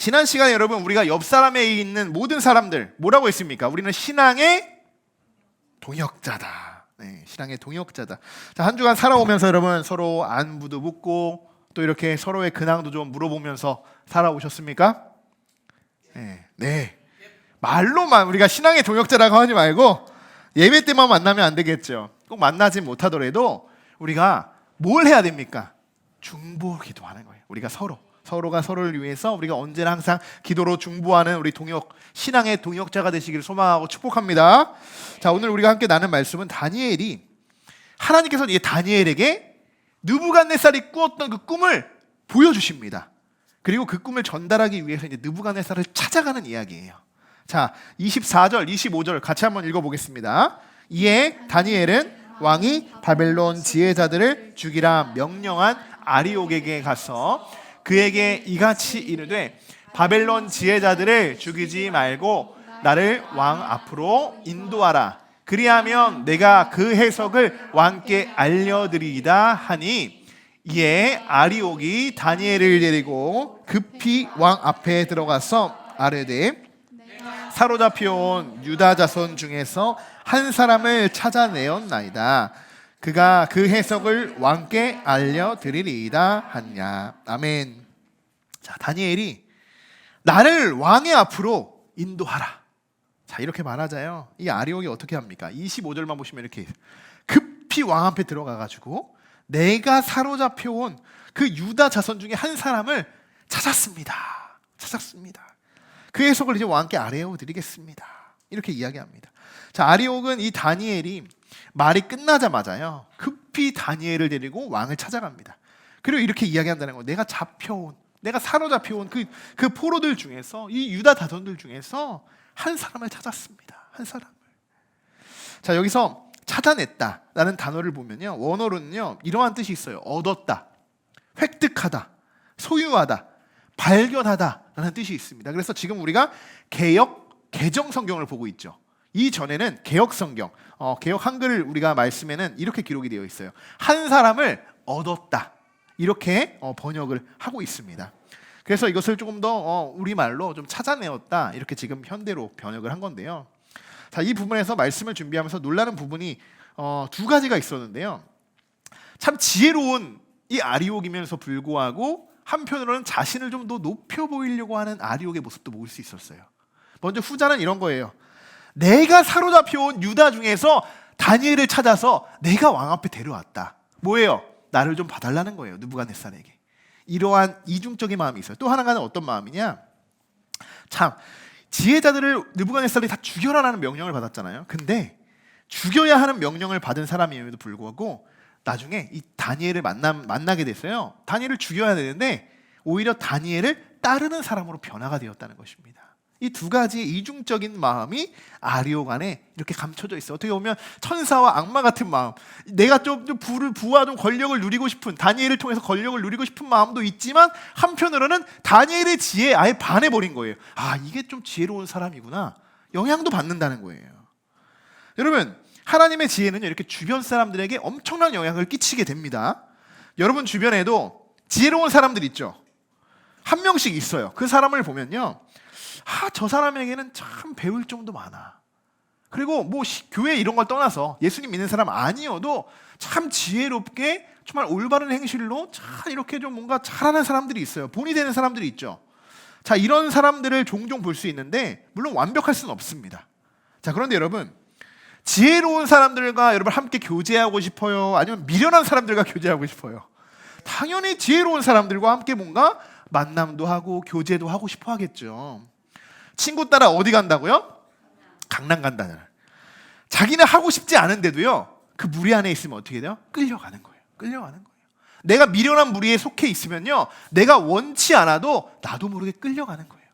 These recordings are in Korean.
지난 시간에 여러분 우리가 옆 사람에 있는 모든 사람들 뭐라고 했습니까? 우리는 신앙의 동역자다. 네, 신앙의 동역자다. 자, 한 주간 살아오면서 여러분 서로 안부도 묻고 또 이렇게 서로의 근황도 좀 물어보면서 살아오셨습니까? 네. 말로만 우리가 신앙의 동역자라고 하지 말고 예배 때만 만나면 안 되겠죠. 꼭 만나지 못하더라도 우리가 뭘 해야 됩니까? 중보 기도하는 거예요. 우리가 서로가 서로를 위해서 우리가 언제나 항상 기도로 중보하는 우리 신앙의 동역자가 되시기를 소망하고 축복합니다. 자, 오늘 우리가 함께 나눈 말씀은 하나님께서 이 다니엘에게 느부갓네살이 꾸었던 그 꿈을 보여주십니다. 그리고 그 꿈을 전달하기 위해서 이제 느부갓네살을 찾아가는 이야기예요. 자, 24절, 25절 같이 한번 읽어보겠습니다. 이에 다니엘은 왕이 바벨론 지혜자들을 죽이라 명령한 아리옥에게 가서 그에게 이같이 이르되 바벨론 지혜자들을 죽이지 말고 나를 왕 앞으로 인도하라. 그리하면 내가 그 해석을 왕께 알려드리이다 하니 이에 아리옥이 다니엘을 데리고 급히 왕 앞에 들어가서 아뢰되 사로잡혀온 유다 자손 중에서 한 사람을 찾아내었나이다. 그가 그 해석을 왕께 알려드리리이다 하냐. 아멘. 자, 다니엘이 나를 왕의 앞으로 인도하라. 자, 이렇게 말하자요. 이 아리옥이 어떻게 합니까? 25절만 보시면 이렇게 급히 왕 앞에 들어가가지고 내가 사로잡혀온 그 유다 자손 중에 한 사람을 찾았습니다. 그 해석을 이제 왕께 알려드리겠습니다. 이렇게 이야기합니다. 자, 아리옥은 이 다니엘이 말이 끝나자마자요 급히 다니엘을 데리고 왕을 찾아갑니다. 그리고 이렇게 이야기한다는 거예요. 내가 사로잡혀온 그 포로들 중에서 이 유다 자손들 중에서 한 사람을 찾았습니다. 한 사람을. 자, 여기서 찾아냈다라는 단어를 보면요 원어로는요 이러한 뜻이 있어요. 얻었다, 획득하다, 소유하다, 발견하다라는 뜻이 있습니다. 그래서 지금 우리가 개정 성경을 보고 있죠. 이전에는 개역 성경, 개역 한글 우리가 말씀에는 이렇게 기록이 되어 있어요. 한 사람을 얻었다. 이렇게 번역을 하고 있습니다. 그래서 이것을 조금 더 우리말로 좀 찾아내었다. 이렇게 지금 현대로 번역을 한 건데요. 자, 이 부분에서 말씀을 준비하면서 놀라는 부분이 두 가지가 있었는데요. 참 지혜로운 이 아리옥이면서 불구하고 한편으로는 자신을 좀 더 높여 보이려고 하는 아리옥의 모습도 볼 수 있었어요. 먼저 후자는 이런 거예요. 내가 사로잡혀온 유다 중에서 다니엘을 찾아서 내가 왕 앞에 데려왔다. 뭐예요? 나를 좀 봐달라는 거예요. 느부갓네살에게. 이러한 이중적인 마음이 있어요. 또 하나는 어떤 마음이냐? 참 지혜자들을 느부갓네살이 다 죽여라라는 명령을 받았잖아요. 근데 죽여야 하는 명령을 받은 사람임에도 불구하고 나중에 이 다니엘을 만나게 됐어요. 다니엘을 죽여야 되는데 오히려 다니엘을 따르는 사람으로 변화가 되었다는 것입니다. 이 두 가지의 이중적인 마음이 아리옥 안에 이렇게 감춰져 있어요. 어떻게 보면 천사와 악마 같은 마음, 내가 좀 부와 좀 권력을 누리고 싶은, 다니엘을 통해서 권력을 누리고 싶은 마음도 있지만 한편으로는 다니엘의 지혜에 아예 반해버린 거예요. 아, 이게 좀 지혜로운 사람이구나. 영향도 받는다는 거예요. 여러분, 하나님의 지혜는요 이렇게 주변 사람들에게 엄청난 영향을 끼치게 됩니다. 여러분 주변에도 지혜로운 사람들 있죠. 한 명씩 있어요. 그 사람을 보면요, 저 사람에게는 참 배울 점도 많아. 그리고 뭐 교회 이런 걸 떠나서 예수님 믿는 사람 아니어도 참 지혜롭게 정말 올바른 행실로 참 이렇게 좀 뭔가 잘하는 사람들이 있어요. 본이 되는 사람들이 있죠. 자, 이런 사람들을 종종 볼 수 있는데 물론 완벽할 수는 없습니다. 자, 그런데 여러분, 지혜로운 사람들과 여러분 함께 교제하고 싶어요? 아니면 미련한 사람들과 교제하고 싶어요? 당연히 지혜로운 사람들과 함께 뭔가 만남도 하고 교제도 하고 싶어 하겠죠. 친구 따라 어디 간다고요? 강남 간다는. 자기는 하고 싶지 않은데도요 그 무리 안에 있으면 어떻게 돼요? 끌려가는 거예요. 내가 미련한 무리에 속해 있으면요 내가 원치 않아도 나도 모르게 끌려가는 거예요.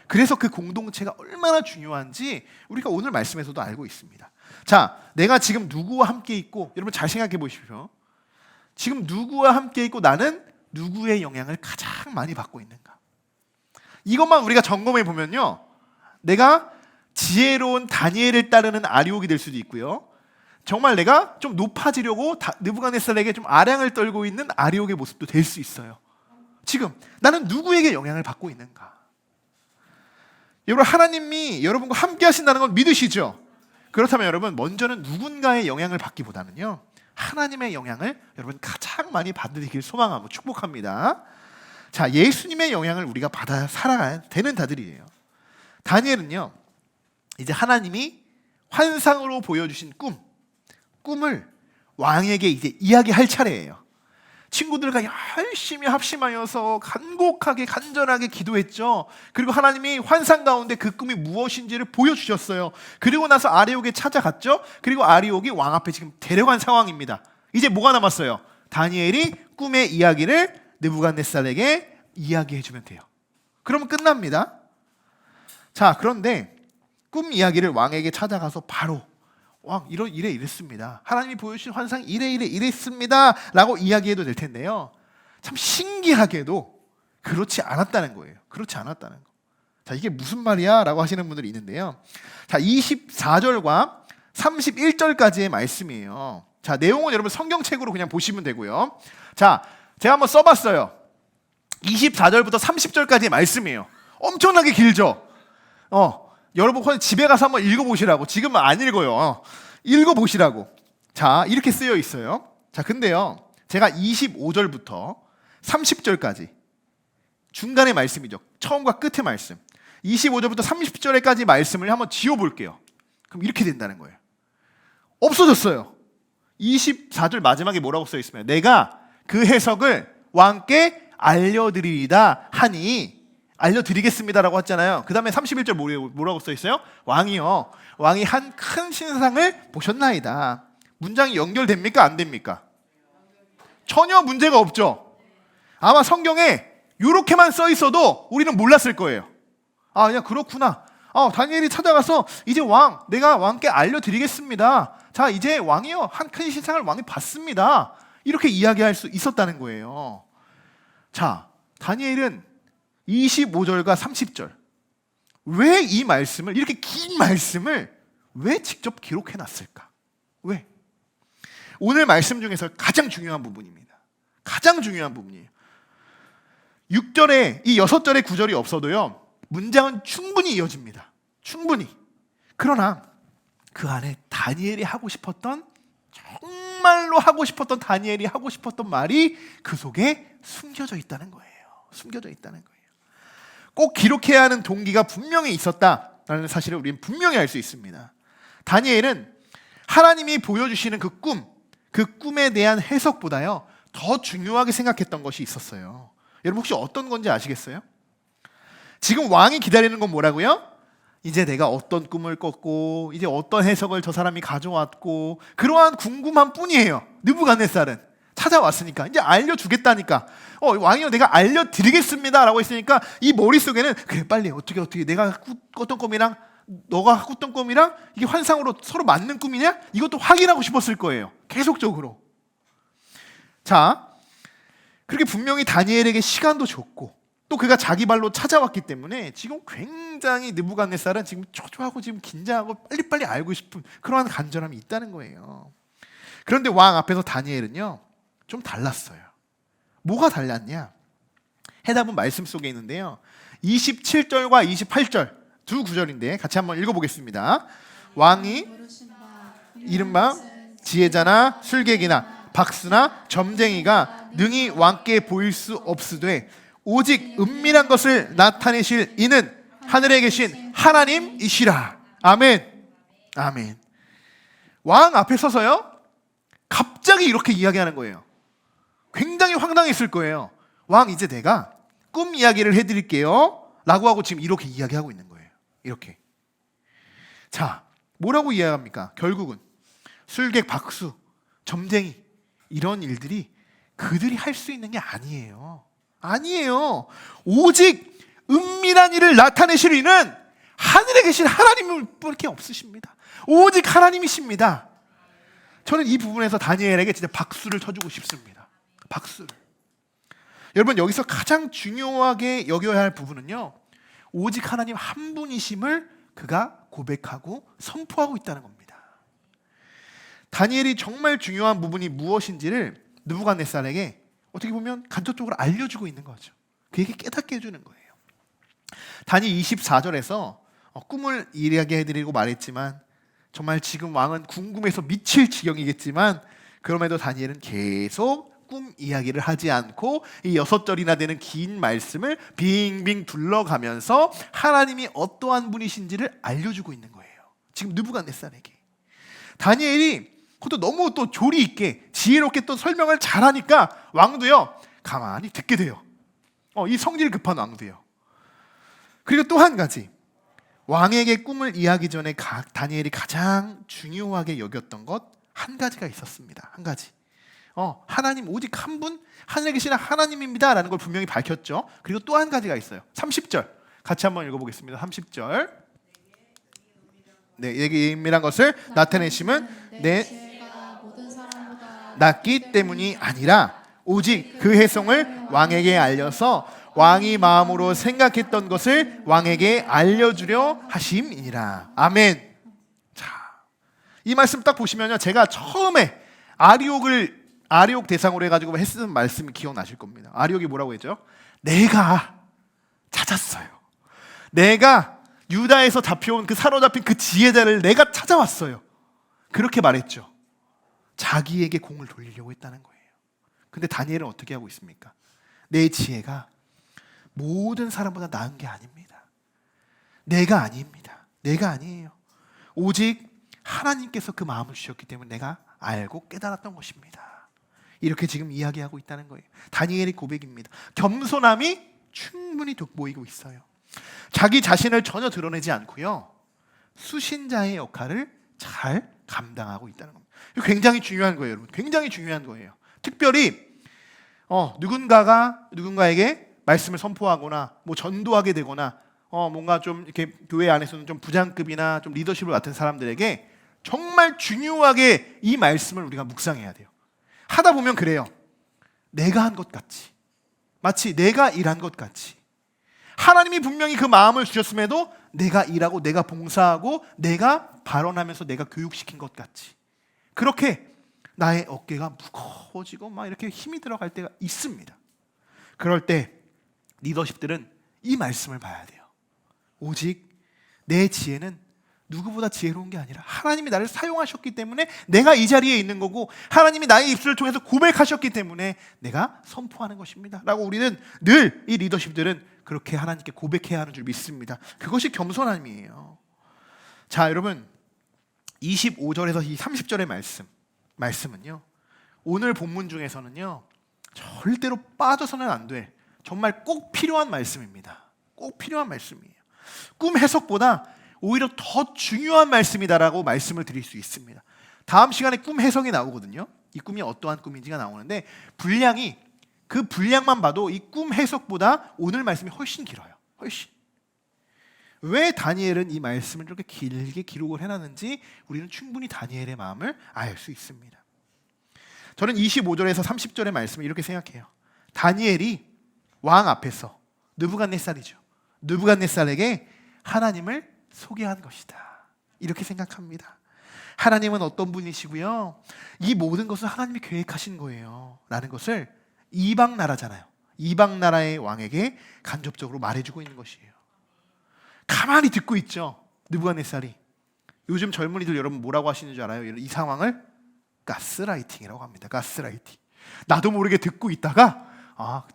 그래서 그 공동체가 얼마나 중요한지 우리가 오늘 말씀에서도 알고 있습니다. 자, 내가 지금 누구와 함께 있고, 여러분 잘 생각해 보십시오. 지금 누구와 함께 있고 나는 누구의 영향을 가장 많이 받고 있는가? 이것만 우리가 점검해 보면요 내가 지혜로운 다니엘을 따르는 아리옥이 될 수도 있고요, 정말 내가 좀 높아지려고 느부갓네살에게 좀 아량을 떨고 있는 아리옥의 모습도 될 수 있어요. 지금 나는 누구에게 영향을 받고 있는가? 여러분, 하나님이 여러분과 함께 하신다는 걸 믿으시죠? 그렇다면 여러분, 먼저는 누군가의 영향을 받기보다는요, 하나님의 영향을 여러분 가장 많이 받으길 소망하고 축복합니다. 자, 예수님의 영향을 우리가 받아 살아가야 되는 자들이에요. 다니엘은요, 이제 하나님이 환상으로 보여주신 꿈을 왕에게 이제 이야기할 차례예요. 친구들과 열심히 합심하여서 간곡하게 간절하게 기도했죠. 그리고 하나님이 환상 가운데 그 꿈이 무엇인지를 보여주셨어요. 그리고 나서 아리옥에 찾아갔죠. 그리고 아리옥이 왕 앞에 지금 데려간 상황입니다. 이제 뭐가 남았어요? 다니엘이 꿈의 이야기를 느부갓네살에게 이야기해주면 돼요. 그러면 끝납니다. 자, 그런데 꿈 이야기를 왕에게 찾아가서 바로 왕 이랬습니다. 하나님이 보여주신 환상이 이랬습니다 라고 이야기해도 될 텐데요, 참 신기하게도 그렇지 않았다는 거예요. 그렇지 않았다는 거. 자, 이게 무슨 말이야? 라고 하시는 분들이 있는데요, 자, 24절과 31절까지의 말씀이에요. 자, 내용은 여러분 성경책으로 그냥 보시면 되고요. 자, 제가 한번 써봤어요. 24절부터 30절까지의 말씀이에요. 엄청나게 길죠? 여러분 집에 가서 한번 읽어보시라고. 지금은 안 읽어요. 읽어보시라고. 자, 이렇게 쓰여 있어요. 자, 근데요, 제가 25절부터 30절까지 중간의 말씀이죠. 처음과 끝의 말씀. 25절부터 30절까지 말씀을 한번 지워볼게요. 그럼 이렇게 된다는 거예요. 없어졌어요. 24절 마지막에 뭐라고 써 있으면, 내가 그 해석을 왕께 알려드리리다 하니, 알려드리겠습니다라고 했잖아요. 그 다음에 31절 뭐라고 써 있어요? 왕이 한 큰 신상을 보셨나이다. 문장이 연결됩니까? 안 됩니까? 전혀 문제가 없죠. 아마 성경에 이렇게만 써 있어도 우리는 몰랐을 거예요. 아, 그냥 그렇구나. 다니엘이 찾아가서 이제 내가 왕께 알려드리겠습니다. 자, 이제 왕이요, 한 큰 신상을 왕이 봤습니다. 이렇게 이야기할 수 있었다는 거예요. 자, 다니엘은 25절과 30절, 왜 이 말씀을, 이렇게 긴 말씀을 왜 직접 기록해 놨을까? 왜? 오늘 말씀 중에서 가장 중요한 부분입니다. 가장 중요한 부분이에요. 6절에 이 6절의 구절이 없어도요, 문장은 충분히 이어집니다. 충분히. 그러나 그 안에 다니엘이 하고 싶었던, 정말로 하고 싶었던, 다니엘이 하고 싶었던 말이 그 속에 숨겨져 있다는 거예요. 숨겨져 있다는 거예요. 꼭 기록해야 하는 동기가 분명히 있었다라는 사실을 우리는 분명히 알 수 있습니다. 다니엘은 하나님이 보여주시는 그 꿈에 대한 해석보다요, 더 중요하게 생각했던 것이 있었어요. 여러분, 혹시 어떤 건지 아시겠어요? 지금 왕이 기다리는 건 뭐라고요? 이제 내가 어떤 꿈을 꿨고, 이제 어떤 해석을 저 사람이 가져왔고, 그러한 궁금한 뿐이에요. 느부갓네살은 찾아왔으니까 이제 알려주겠다니까. 왕이요, 내가 알려드리겠습니다 라고 했으니까 이 머릿속에는, 그래, 빨리 어떻게 내가 꿨던 꿈이랑 너가 꿨던 꿈이랑 이게 환상으로 서로 맞는 꿈이냐? 이것도 확인하고 싶었을 거예요. 계속적으로. 자, 그렇게 분명히 다니엘에게 시간도 줬고, 또 그가 자기 발로 찾아왔기 때문에 지금 굉장히 느부갓네살은 지금 초조하고 지금 긴장하고 빨리빨리 알고 싶은 그러한 간절함이 있다는 거예요. 그런데 왕 앞에서 다니엘은요, 좀 달랐어요. 뭐가 달랐냐? 해답은 말씀 속에 있는데요, 27절과 28절 두 구절인데 같이 한번 읽어보겠습니다. 왕이 이른바 지혜자나 술객이나 박수나 점쟁이가 능히 왕께 보일 수 없으되 오직 은밀한 것을 나타내실 이는 하늘에 계신 하나님이시라. 아멘. 아멘. 왕 앞에 서서요, 갑자기 이렇게 이야기하는 거예요. 굉장히 황당했을 거예요. 왕, 이제 내가 꿈 이야기를 해드릴게요 라고 하고 지금 이렇게 이야기하고 있는 거예요. 이렇게. 자, 뭐라고 이야기합니까? 결국은 술객, 박수, 점쟁이, 이런 일들이 그들이 할 수 있는 게 아니에요. 아니에요. 오직 은밀한 일을 나타내실 이는 하늘에 계신 하나님밖에 없으십니다. 오직 하나님이십니다. 저는 이 부분에서 다니엘에게 진짜 박수를 쳐주고 싶습니다. 박수를. 여러분, 여기서 가장 중요하게 여겨야 할 부분은요, 오직 하나님 한 분이심을 그가 고백하고 선포하고 있다는 겁니다. 다니엘이 정말 중요한 부분이 무엇인지를 느부갓네살에게 어떻게 보면 간접적으로 알려주고 있는 거죠. 그에게 깨닫게 해주는 거예요. 다니엘 24절에서 꿈을 이야기해드리고 말했지만 정말 지금 왕은 궁금해서 미칠 지경이겠지만 그럼에도 다니엘은 계속 꿈 이야기를 하지 않고 이 6절이나 되는 긴 말씀을 빙빙 둘러가면서 하나님이 어떠한 분이신지를 알려주고 있는 거예요. 지금 느부갓네살에게. 다니엘이 그것도 너무 또 조리 있게 지혜롭게 또 설명을 잘하니까 왕도요 가만히 듣게 돼요. 이 성질 급한 왕도요. 그리고 또 한 가지, 왕에게 꿈을 이야기 전에 다니엘이 가장 중요하게 여겼던 것 한 가지가 있었습니다. 한 가지. 하나님 오직 한 분, 하늘에 계시는 하나님입니다 라는 걸 분명히 밝혔죠. 그리고 또 한 가지가 있어요. 30절 같이 한번 읽어보겠습니다. 30절. 네, 내게 은밀한 것을 나타내심은 내 낫기 때문이 아니라 오직 그 해성을 왕에게 알려서 왕이 마음으로 생각했던 것을 왕에게 알려주려 하심이니라. 아멘. 이 말씀 딱 보시면요, 제가 처음에 아리옥 대상으로 해가지고 했던 말씀이 기억나실 겁니다. 아리옥이 뭐라고 했죠? 내가 찾았어요. 내가 유다에서 잡혀온 그 사로잡힌 그 지혜자를 내가 찾아왔어요. 그렇게 말했죠. 자기에게 공을 돌리려고 했다는 거예요. 근데 다니엘은 어떻게 하고 있습니까? 내 지혜가 모든 사람보다 나은 게 아닙니다. 내가 아닙니다. 내가 아니에요. 오직 하나님께서 그 마음을 주셨기 때문에 내가 알고 깨달았던 것입니다. 이렇게 지금 이야기하고 있다는 거예요. 다니엘의 고백입니다. 겸손함이 충분히 돋보이고 있어요. 자기 자신을 전혀 드러내지 않고요, 수신자의 역할을 잘 감당하고 있다는 겁니다. 이거 굉장히 중요한 거예요, 여러분. 굉장히 중요한 거예요. 특별히 누군가에게 말씀을 선포하거나 뭐 전도하게 되거나 뭔가 좀 이렇게 교회 안에서는 좀 부장급이나 좀 리더십을 맡은 사람들에게 정말 중요하게 이 말씀을 우리가 묵상해야 돼요. 하다 보면 그래요. 내가 한 것 같이, 마치 내가 일한 것 같이, 하나님이 분명히 그 마음을 주셨음에도 내가 일하고 내가 봉사하고 내가 발언하면서 내가 교육시킨 것 같이, 그렇게 나의 어깨가 무거워지고 막 이렇게 힘이 들어갈 때가 있습니다. 그럴 때 리더십들은 이 말씀을 봐야 돼요. 오직 내 지혜는 누구보다 지혜로운 게 아니라 하나님이 나를 사용하셨기 때문에 내가 이 자리에 있는 거고, 하나님이 나의 입술을 통해서 고백하셨기 때문에 내가 선포하는 것입니다 라고 우리는 늘 이 리더십들은 그렇게 하나님께 고백해야 하는 줄 믿습니다. 그것이 겸손함이에요. 자, 여러분, 25절에서 이 30절의 말씀은요, 오늘 본문 중에서는요 절대로 빠져서는 안 돼, 정말 꼭 필요한 말씀입니다. 꼭 필요한 말씀이에요. 꿈 해석보다 오히려 더 중요한 말씀이다라고 말씀을 드릴 수 있습니다. 다음 시간에 꿈 해석이 나오거든요. 이 꿈이 어떠한 꿈인지가 나오는데 그 분량만 봐도 이 꿈 해석보다 오늘 말씀이 훨씬 길어요. 훨씬. 왜 다니엘은 이 말씀을 이렇게 길게 기록을 해놨는지 우리는 충분히 다니엘의 마음을 알 수 있습니다. 저는 25절에서 30절의 말씀을 이렇게 생각해요. 다니엘이 왕 앞에서 느부갓네살에게 하나님을 소개한 것이다, 이렇게 생각합니다. 하나님은 어떤 분이시고요, 이 모든 것을 하나님이 계획하신 거예요 라는 것을 이방 나라잖아요. 이방 나라의 왕에게 간접적으로 말해주고 있는 것이에요. 가만히 듣고 있죠. 느부갓네살이. 요즘 젊은이들 여러분 뭐라고 하시는 줄 알아요? 이 상황을 가스라이팅이라고 합니다. 가스라이팅. 나도 모르게 듣고 있다가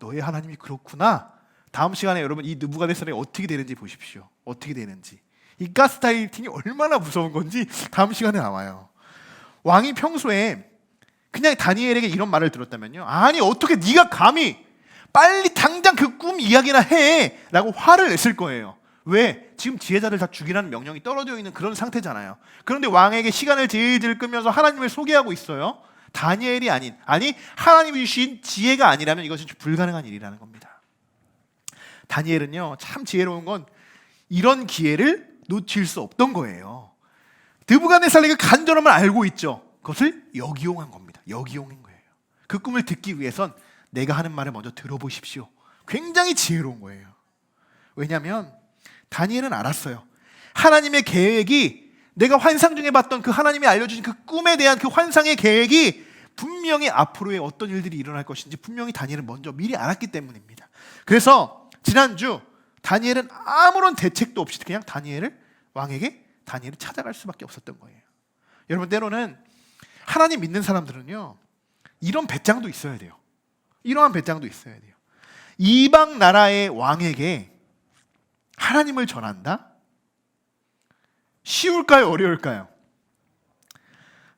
너의 하나님이 그렇구나. 다음 시간에 여러분 이 느부갓네살이 어떻게 되는지 보십시오. 어떻게 되는지. 이 가스라이팅이 얼마나 무서운 건지 다음 시간에 나와요. 왕이 평소에 그냥 다니엘에게 이런 말을 들었다면요, 아니 어떻게 네가 감히 빨리 당장 그 꿈 이야기나 해 라고 화를 냈을 거예요. 왜? 지금 지혜자들 다 죽이라는 명령이 떨어져 있는 그런 상태잖아요. 그런데 왕에게 시간을 질질 끌면서 하나님을 소개하고 있어요. 다니엘이 하나님이 주신 지혜가 아니라면 이것은 불가능한 일이라는 겁니다. 다니엘은요 참 지혜로운 건 이런 기회를 놓칠 수 없던 거예요. 느부갓네살의 그 간절함을 알고 있죠. 그것을 역이용한 겁니다. 역이용인 거예요. 그 꿈을 듣기 위해선 내가 하는 말을 먼저 들어보십시오. 굉장히 지혜로운 거예요. 왜냐하면 다니엘은 알았어요. 하나님의 계획이, 내가 환상 중에 봤던 그 하나님이 알려주신 그 꿈에 대한 그 환상의 계획이 분명히 앞으로의 어떤 일들이 일어날 것인지 분명히 다니엘은 먼저 미리 알았기 때문입니다. 그래서 지난주 다니엘은 아무런 대책도 없이 그냥 왕에게 다니엘을 찾아갈 수밖에 없었던 거예요. 여러분, 때로는 하나님 믿는 사람들은요, 이런 배짱도 있어야 돼요. 이러한 배짱도 있어야 돼요. 이방 나라의 왕에게 하나님을 전한다? 쉬울까요? 어려울까요?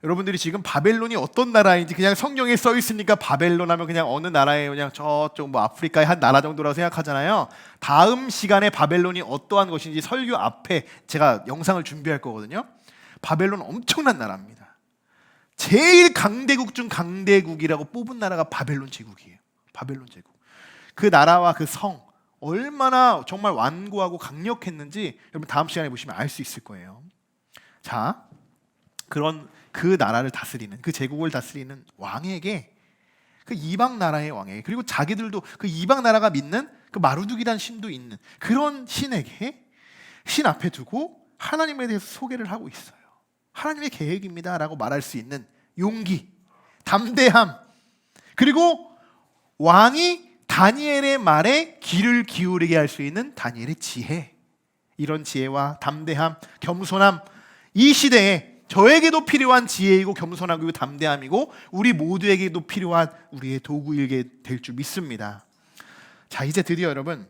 여러분들이 지금 바벨론이 어떤 나라인지 그냥 성경에 써 있으니까 바벨론 하면 그냥 어느 나라에 그냥 저쪽 뭐 아프리카의 한 나라 정도라고 생각하잖아요. 다음 시간에 바벨론이 어떠한 것인지 설교 앞에 제가 영상을 준비할 거거든요. 바벨론 엄청난 나라입니다. 제일 강대국 중 강대국이라고 뽑은 나라가 바벨론 제국이에요. 바벨론 제국. 그 나라와 그 성 얼마나 정말 완고하고 강력했는지 여러분 다음 시간에 보시면 알 수 있을 거예요. 자, 그런 그 나라를 다스리는, 그 제국을 다스리는 왕에게, 그 이방 나라의 왕에게, 그리고 자기들도 그 이방 나라가 믿는 그 마루둑이란 신도 있는 그런 신에게 신 앞에 두고 하나님에 대해서 소개를 하고 있어요. 하나님의 계획입니다 라고 말할 수 있는 용기, 담대함, 그리고 왕이 다니엘의 말에 귀를 기울이게 할 수 있는 다니엘의 지혜, 이런 지혜와 담대함, 겸손함, 이 시대에 저에게도 필요한 지혜이고 겸손하고 담대함이고 우리 모두에게도 필요한 우리의 도구이게 될 줄 믿습니다. 자, 이제 드디어 여러분,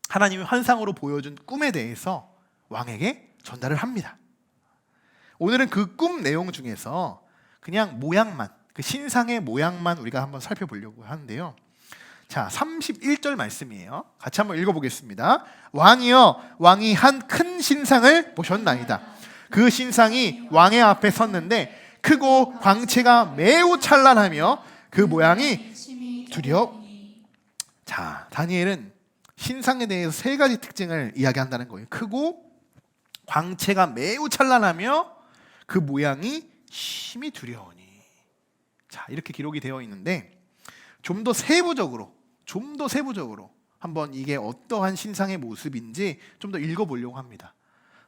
하나님이 환상으로 보여준 꿈에 대해서 왕에게 전달을 합니다. 오늘은 그 꿈 내용 중에서 그냥 모양만, 그 신상의 모양만 우리가 한번 살펴보려고 하는데요. 자, 31절 말씀이에요. 같이 한번 읽어보겠습니다. 왕이여, 왕이 한 큰 신상을 보셨나이다. 그 신상이 왕의 앞에 섰는데 크고 광채가 매우 찬란하며 그 모양이 자, 다니엘은 신상에 대해서 세 가지 특징을 이야기한다는 거예요. 크고 광채가 매우 찬란하며 그 모양이 심히 두려우니. 자, 이렇게 기록이 되어 있는데 좀 더 세부적으로 한번 이게 어떠한 신상의 모습인지 좀 더 읽어보려고 합니다.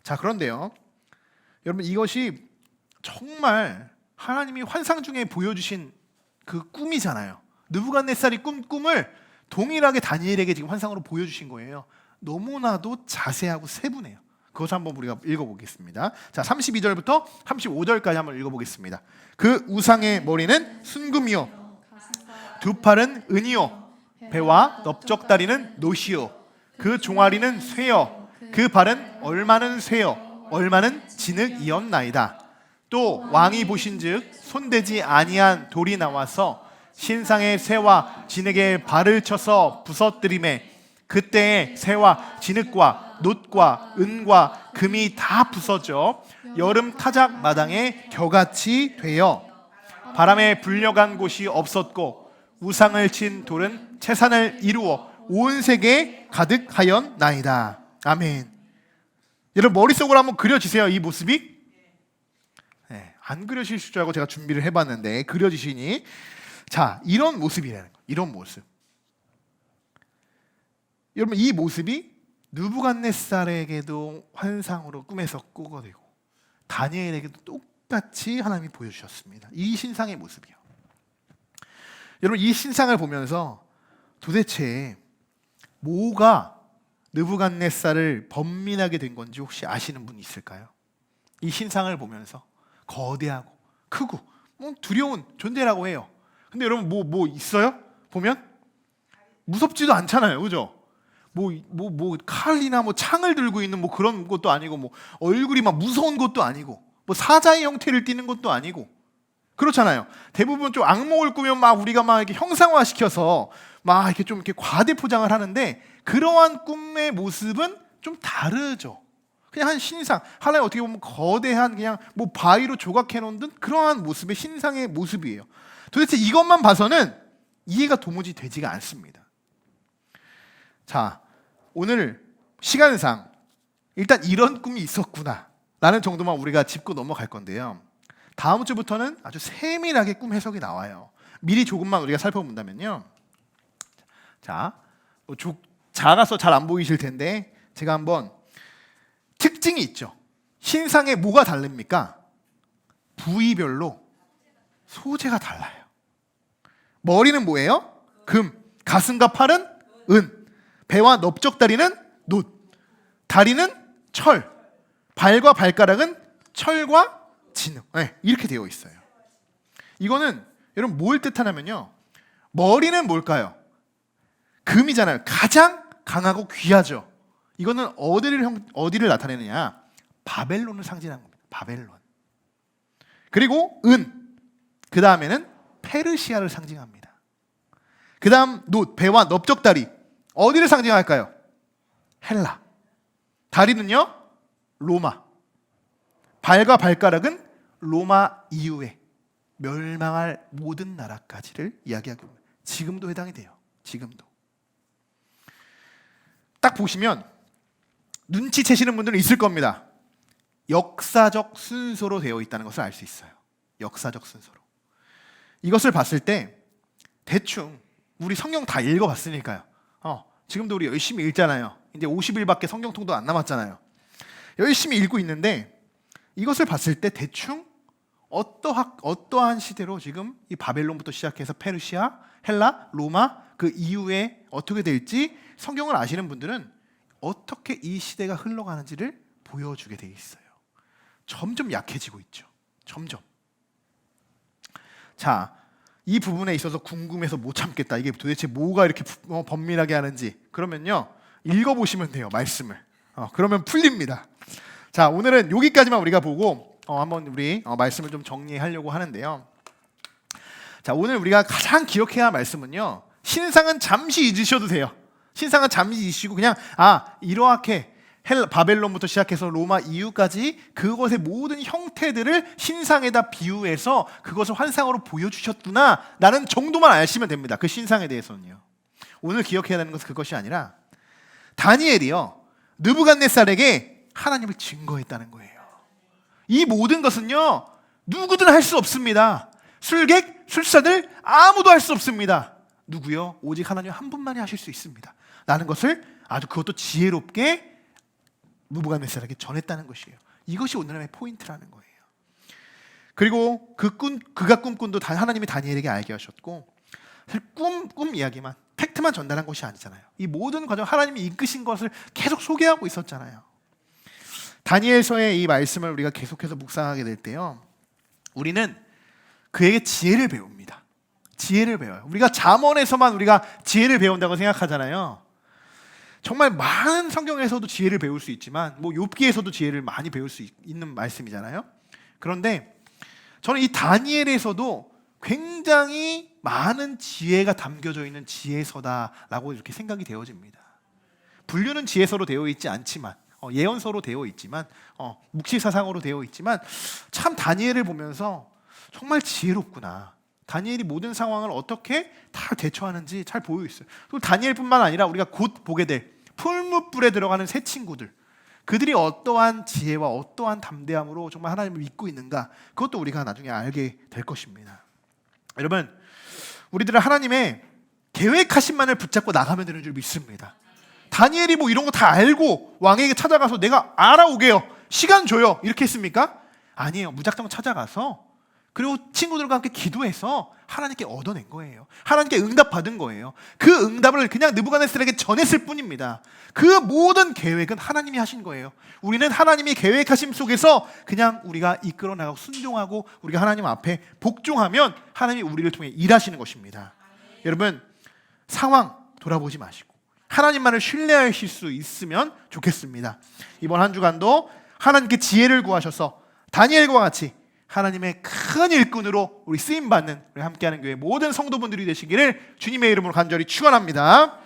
자, 그런데요, 여러분, 이것이 정말 하나님이 환상 중에 보여주신 그 꿈이잖아요. 느부갓네살이 꿈을 동일하게 다니엘에게 지금 환상으로 보여주신 거예요. 너무나도 자세하고 세분해요. 그것을 한번 우리가 읽어보겠습니다. 자, 32절부터 35절까지 한번 읽어보겠습니다. 그 우상의 머리는 순금이요, 두 팔은 은이요, 배와 넓적다리는 노시요, 그 종아리는 쇠요, 그 발은 얼마는 쇠요, 얼마는 진흙이었나이다. 또 왕이 보신즉 손대지 아니한 돌이 나와서 신상의 쇠와 진흙에 발을 쳐서 부서뜨리매 그때에 쇠와 진흙과 놋과 은과 금이 다 부서져 여름 타작 마당에 겨같이 되어 바람에 불려간 곳이 없었고 우상을 친 돌은 채산을 이루어 온 세계에 가득하였나이다. 아멘. 여러분, 머릿속으로 한번 그려지세요. 이 모습이? 네, 안 그려지실 줄 알고 제가 준비를 해봤는데 그려지시니, 자, 이런 모습이라는 거예요. 이런 모습. 여러분, 이 모습이 느부갓네살에게도 환상으로 꿈에서 꾸거되고 다니엘에게도 똑같이 하나님이 보여주셨습니다. 이 신상의 모습이요. 여러분, 이 신상을 보면서 도대체 뭐가 느부갓네살을 번민하게 된 건지 혹시 아시는 분 있을까요? 이 신상을 보면서 거대하고 크고 두려운 존재라고 해요. 근데 여러분, 뭐 있어요? 보면 무섭지도 않잖아요, 그죠? 칼이나 창을 들고 있는 그런 것도 아니고 얼굴이 막 무서운 것도 아니고 사자의 형태를 띠는 것도 아니고 그렇잖아요. 대부분 좀 악몽을 꾸면 우리가 이렇게 형상화시켜서 이렇게 좀 이렇게 과대 포장을 하는데 그러한 꿈의 모습은 좀 다르죠. 그냥 한 신상, 하나의 어떻게 보면 거대한 그냥 바위로 조각해 놓은 듯 그러한 모습의 신상의 모습이에요. 도대체 이것만 봐서는 이해가 도무지 되지가 않습니다. 자, 오늘 시간상 일단 이런 꿈이 있었구나 라는 정도만 우리가 짚고 넘어갈 건데요. 다음 주부터는 아주 세밀하게 꿈 해석이 나와요. 미리 조금만 우리가 살펴본다면요. 자, 작아서 잘 안 보이실 텐데 제가 한번 특징이 있죠. 신상에 뭐가 다릅니까? 부위별로 소재가 달라요. 머리는 뭐예요? 금. 가슴과 팔은 은. 배와 넓적다리는 놋. 다리는 철. 발과 발가락은 철과 진흙. 네, 이렇게 되어 있어요. 이거는 여러분 뭘 뜻하냐면요, 머리는 뭘까요? 금이잖아요. 가장 강하고 귀하죠. 이거는 어디를 나타내느냐? 바벨론을 상징하는 겁니다. 바벨론. 그리고 은, 그 다음에는 페르시아를 상징합니다. 그 다음 놋, 배와 넓적다리, 어디를 상징할까요? 헬라. 다리는요? 로마. 발과 발가락은 로마 이후에 멸망할 모든 나라까지를 이야기하고 있습니다. 지금도 해당이 돼요. 지금도. 딱 보시면 눈치채시는 분들은 있을 겁니다. 역사적 순서로 되어 있다는 것을 알 수 있어요. 역사적 순서로. 이것을 봤을 때 대충 우리 성경 다 읽어봤으니까요. 지금도 우리 열심히 읽잖아요. 이제 50일밖에 성경통도 안 남았잖아요. 열심히 읽고 있는데 이것을 봤을 때 대충 어떠한 시대로 지금 이 바벨론부터 시작해서 페르시아, 헬라, 로마 그 이후에 어떻게 될지 성경을 아시는 분들은 어떻게 이 시대가 흘러가는지를 보여주게 돼 있어요. 점점 약해지고 있죠. 점점. 자, 이 부분에 있어서 궁금해서 못 참겠다. 이게 도대체 뭐가 이렇게 번밀하게 하는지. 그러면요, 읽어보시면 돼요. 말씀을. 그러면 풀립니다. 자, 오늘은 여기까지만 우리가 보고 한번 우리 말씀을 좀 정리하려고 하는데요. 자, 오늘 우리가 가장 기억해야 할 말씀은요, 신상은 잠시 잊으셔도 돼요. 신상은 잠시 잊으시고 그냥 이러하게 바벨론부터 시작해서 로마 이후까지 그것의 모든 형태들을 신상에다 비유해서 그것을 환상으로 보여주셨구나 라는 정도만 아시면 됩니다. 그 신상에 대해서는요. 오늘 기억해야 되는 것은 그것이 아니라 다니엘이요, 느부갓네살에게 하나님을 증거했다는 거예요. 이 모든 것은요, 누구든 할 수 없습니다. 술객, 술사들 아무도 할 수 없습니다. 누구요? 오직 하나님 한 분만이 하실 수 있습니다 라는 것을 아주 그것도 지혜롭게 느부갓네살에게 전했다는 것이에요. 이것이 오늘의 포인트라는 거예요. 그리고 그가 꿈꾼도 하나님이 다니엘에게 알게 하셨고, 사실 꿈 이야기만, 팩트만 전달한 것이 아니잖아요. 이 모든 과정 하나님이 이끄신 것을 계속 소개하고 있었잖아요. 다니엘서의 이 말씀을 우리가 계속해서 묵상하게 될 때요, 우리는 그에게 지혜를 배웁니다. 지혜를 배워요. 우리가 잠언에서만 우리가 지혜를 배운다고 생각하잖아요. 정말 많은 성경에서도 지혜를 배울 수 있지만 욥기에서도 지혜를 많이 배울 수 있는 말씀이잖아요. 그런데 저는 이 다니엘에서도 굉장히 많은 지혜가 담겨져 있는 지혜서다라고 이렇게 생각이 되어집니다. 분류는 지혜서로 되어 있지 않지만, 예언서로 되어 있지만, 묵시사상으로 되어 있지만, 참 다니엘을 보면서 정말 지혜롭구나. 다니엘이 모든 상황을 어떻게 다 대처하는지 잘 보여 있어요. 그리고 다니엘뿐만 아니라 우리가 곧 보게 될 풀무불에 들어가는 세 친구들, 그들이 어떠한 지혜와 어떠한 담대함으로 정말 하나님을 믿고 있는가, 그것도 우리가 나중에 알게 될 것입니다. 여러분, 우리들은 하나님의 계획하신만을 붙잡고 나가면 되는 줄 믿습니다. 다니엘이 이런 거 다 알고 왕에게 찾아가서 내가 알아오게요, 시간 줘요, 이렇게 했습니까? 아니에요. 무작정 찾아가서 그리고 친구들과 함께 기도해서 하나님께 얻어낸 거예요. 하나님께 응답받은 거예요. 그 응답을 그냥 느부갓네살에게 전했을 뿐입니다. 그 모든 계획은 하나님이 하신 거예요. 우리는 하나님이 계획하심 속에서 그냥 우리가 이끌어 나가고 순종하고 우리가 하나님 앞에 복종하면 하나님이 우리를 통해 일하시는 것입니다. 여러분, 상황 돌아보지 마시고 하나님만을 신뢰하실 수 있으면 좋겠습니다. 이번 한 주간도 하나님께 지혜를 구하셔서 다니엘과 같이 하나님의 큰 일꾼으로 우리 쓰임받는 우리 함께하는 교회 모든 성도분들이 되시기를 주님의 이름으로 간절히 축원합니다.